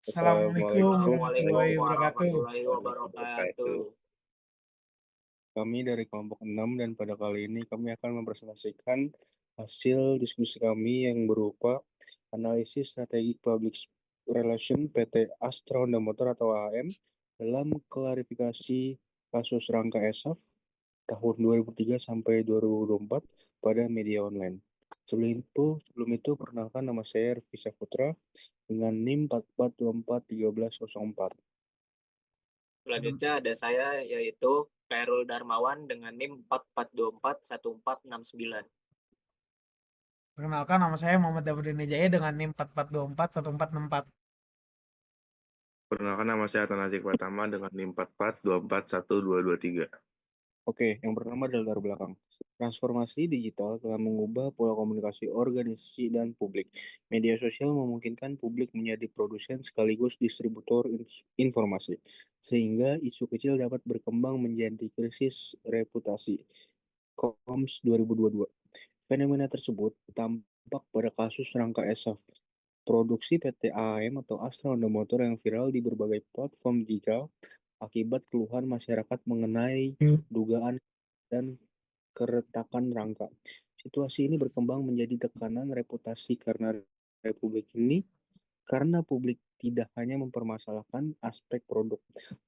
Assalamualaikum warahmatullahi Assalamualaikum wabarakatuh. warahmatullahi wabarakatuh. Kami dari kelompok 6 dan pada kali ini kami akan mempresentasikan hasil diskusi kami yang berupa analisis strategi public relation PT Astra Honda Motor atau AHM dalam klarifikasi kasus Rangka ESAF tahun 2003 sampai 2024 pada media online. Sebelum itu perkenalkan nama saya Rifki Saputra dengan NIM 44241304. Selanjutnya ada saya yaitu Khairul Darmawan dengan NIM 44241469. Perkenalkan nama saya Muhammad Dafudin Jaya dengan NIM 44241464. Perkenalkan nama saya Atanazik Pratama dengan NIM 44241223. Oke, yang pertama adalah latar belakang. Transformasi digital telah mengubah pola komunikasi organisasi dan publik. Media sosial memungkinkan publik menjadi produsen sekaligus distributor informasi, sehingga isu kecil dapat berkembang menjadi krisis reputasi. Koms 2022. Fenomena tersebut tampak pada kasus Rangka ESAF, produksi PT AAM atau Astra Honda Motor yang viral di berbagai platform digital akibat keluhan masyarakat mengenai dugaan dan keretakan rangka. Situasi ini berkembang menjadi tekanan reputasi karena publik tidak hanya mempermasalahkan aspek produk,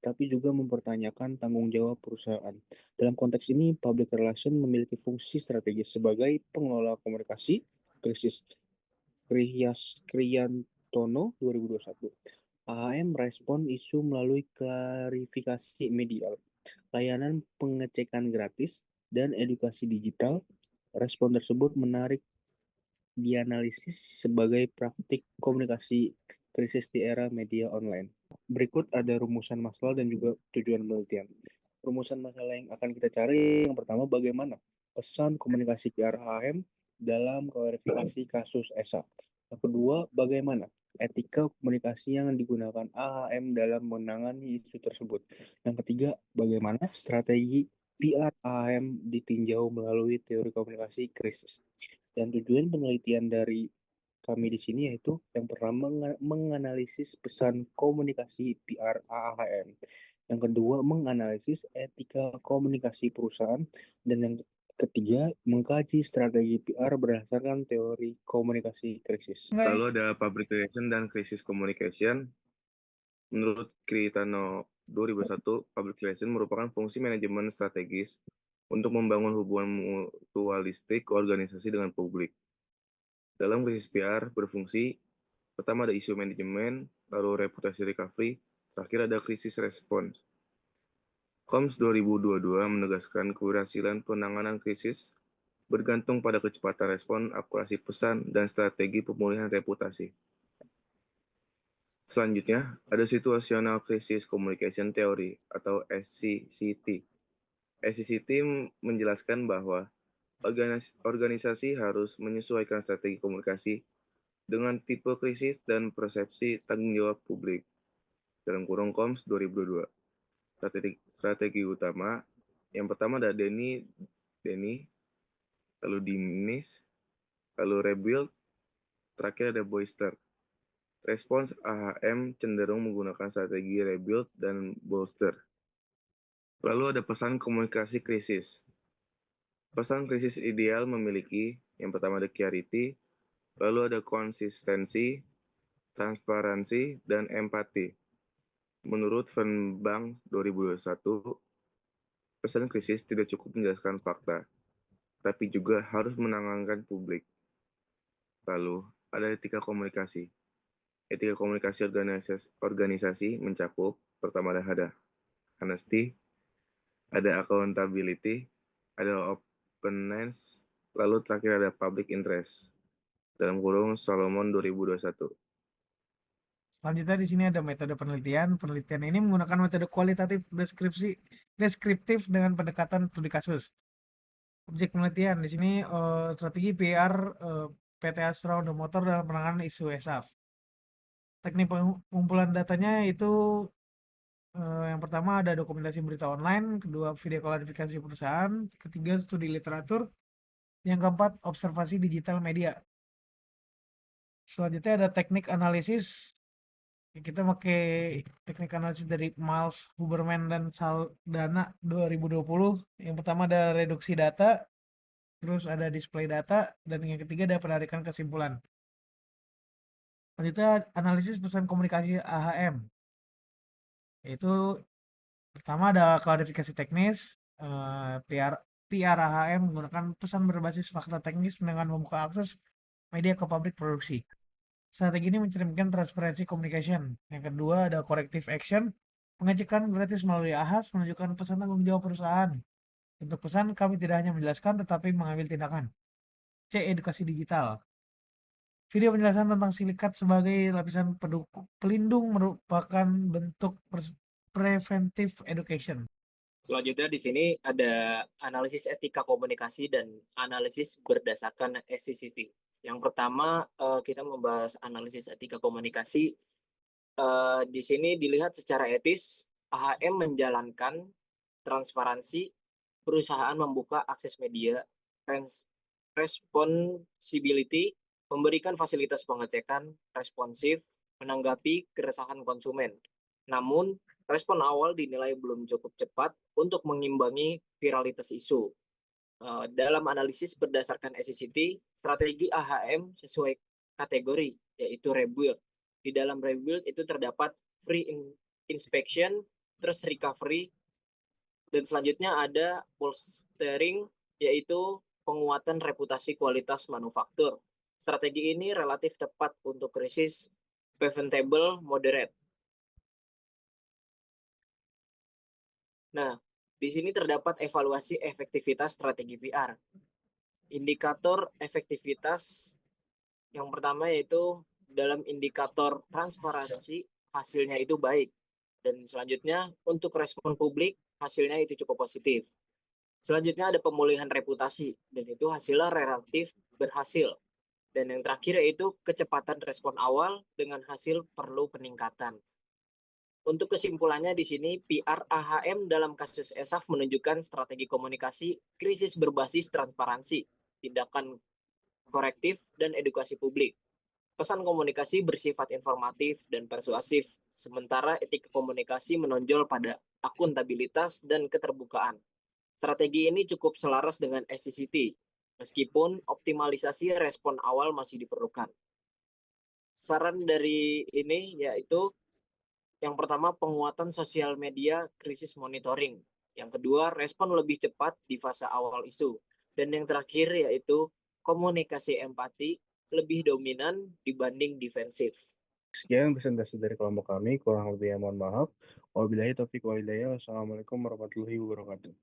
tapi juga mempertanyakan tanggung jawab perusahaan. Dalam konteks ini, public relation memiliki fungsi strategis sebagai pengelola komunikasi krisis. Kriyantono 2021. AHM respon isu melalui klarifikasi media, layanan pengecekan gratis, dan edukasi digital. Respon tersebut menarik dianalisis sebagai praktik komunikasi krisis di era media online. Berikut ada rumusan masalah dan juga tujuan penelitian. Rumusan masalah yang akan kita cari yang pertama bagaimana pesan komunikasi PRHM dalam klarifikasi kasus ESA. Yang kedua, bagaimana etika komunikasi yang digunakan AHM dalam menangani isu tersebut. Yang ketiga, bagaimana strategi PR AHM ditinjau melalui teori komunikasi krisis. Dan tujuan penelitian dari kami di sini yaitu yang pertama menganalisis pesan komunikasi PR AHM. Yang kedua, menganalisis etika komunikasi perusahaan. Dan yang ketiga, mengkaji strategi PR berdasarkan teori komunikasi krisis. Lalu ada public relation dan crisis communication. Menurut Kritano 2001, public relation merupakan fungsi manajemen strategis untuk membangun hubungan mutualistik organisasi dengan publik. Dalam krisis PR berfungsi, pertama ada isu manajemen, lalu reputasi recovery, terakhir ada krisis respons. Koms 2022 menegaskan keberhasilan penanganan krisis bergantung pada kecepatan respon, akurasi pesan, dan strategi pemulihan reputasi. Selanjutnya, ada Situational Crisis Communication Theory atau SCCT. SCCT menjelaskan bahwa organisasi harus menyesuaikan strategi komunikasi dengan tipe krisis dan persepsi tanggung jawab publik. Dalam kurung Koms 2022. Strategi utama, yang pertama ada Denny, lalu Diminish, lalu Rebuild, terakhir ada Boister. Respons AHM cenderung menggunakan strategi Rebuild dan Bolster. Lalu ada pesan komunikasi krisis. Pesan krisis ideal memiliki, yang pertama ada clarity, lalu ada konsistensi, transparansi, dan empati. Menurut Fernbank 2021, pesan krisis tidak cukup menjelaskan fakta, tapi juga harus menenangkan publik. Lalu, ada etika komunikasi. Etika komunikasi organisasi mencakup, pertama ada honesty, ada accountability, ada openness, lalu terakhir ada public interest. Dalam kurung Solomon 2021. Selanjutnya di sini ada metode penelitian. Penelitian ini menggunakan metode kualitatif deskriptif dengan pendekatan studi kasus. Objek penelitian di sini strategi PR PT Astra Honda Motor dalam penanganan isu ESAF. Teknik pengumpulan datanya itu yang pertama ada dokumentasi berita online, kedua video klarifikasi perusahaan, ketiga studi literatur, yang keempat observasi digital media. Selanjutnya ada teknik analisis Kita pakai teknik analisis dari Miles, Huberman, dan Saldana 2020. Yang pertama ada reduksi data, terus ada display data, dan yang ketiga ada penarikan kesimpulan. Selanjutnya analisis pesan komunikasi AHM, yaitu pertama ada klarifikasi teknis, PR AHM menggunakan pesan berbasis fakta teknis dengan membuka akses media ke pabrik produksi. Strategi ini mencerminkan transparansi communication. Yang kedua ada corrective action, pengecekan gratis melalui AHAS menunjukkan pesan tanggung jawab perusahaan. Untuk pesan, kami tidak hanya menjelaskan tetapi mengambil tindakan. C. Edukasi digital. Video penjelasan tentang silikat sebagai lapisan pelindung merupakan bentuk preventive education. Selanjutnya di sini ada analisis etika komunikasi dan analisis berdasarkan SCCT. Yang pertama kita membahas analisis etika komunikasi. Di sini dilihat secara etis AHM menjalankan transparansi, perusahaan membuka akses media, responsibility, memberikan fasilitas pengecekan, responsif, menanggapi keresahan konsumen. Namun, respon awal dinilai belum cukup cepat untuk mengimbangi viralitas isu. Dalam analisis berdasarkan SCCT, strategi AHM sesuai kategori, yaitu rebuild. Di dalam rebuild itu terdapat free inspection, terus recovery, dan selanjutnya ada bolstering, yaitu penguatan reputasi kualitas manufaktur. Strategi ini relatif tepat untuk krisis preventable moderate. Nah, di sini terdapat evaluasi efektivitas strategi PR. Indikator efektivitas yang pertama yaitu dalam indikator transparansi hasilnya itu baik. Dan selanjutnya untuk respon publik hasilnya itu cukup positif. Selanjutnya ada pemulihan reputasi dan itu hasilnya relatif berhasil. Dan yang terakhir yaitu kecepatan respon awal dengan hasil perlu peningkatan. Untuk kesimpulannya di sini PR AHM dalam kasus ESAF menunjukkan strategi komunikasi krisis berbasis transparansi, tindakan korektif, dan edukasi publik. Pesan komunikasi bersifat informatif dan persuasif, sementara etika komunikasi menonjol pada akuntabilitas dan keterbukaan. Strategi ini cukup selaras dengan SCCT, meskipun optimalisasi respon awal masih diperlukan. Saran dari ini yaitu yang pertama, penguatan sosial media krisis monitoring. Yang kedua, respon lebih cepat di fase awal isu. Dan yang terakhir yaitu komunikasi empati lebih dominan dibanding defensif. Sekian presentasi dari kelompok kami, kurang lebihnya mohon maaf. Wabillahi taufiq wal hidayah. Wassalamualaikum warahmatullahi wabarakatuh.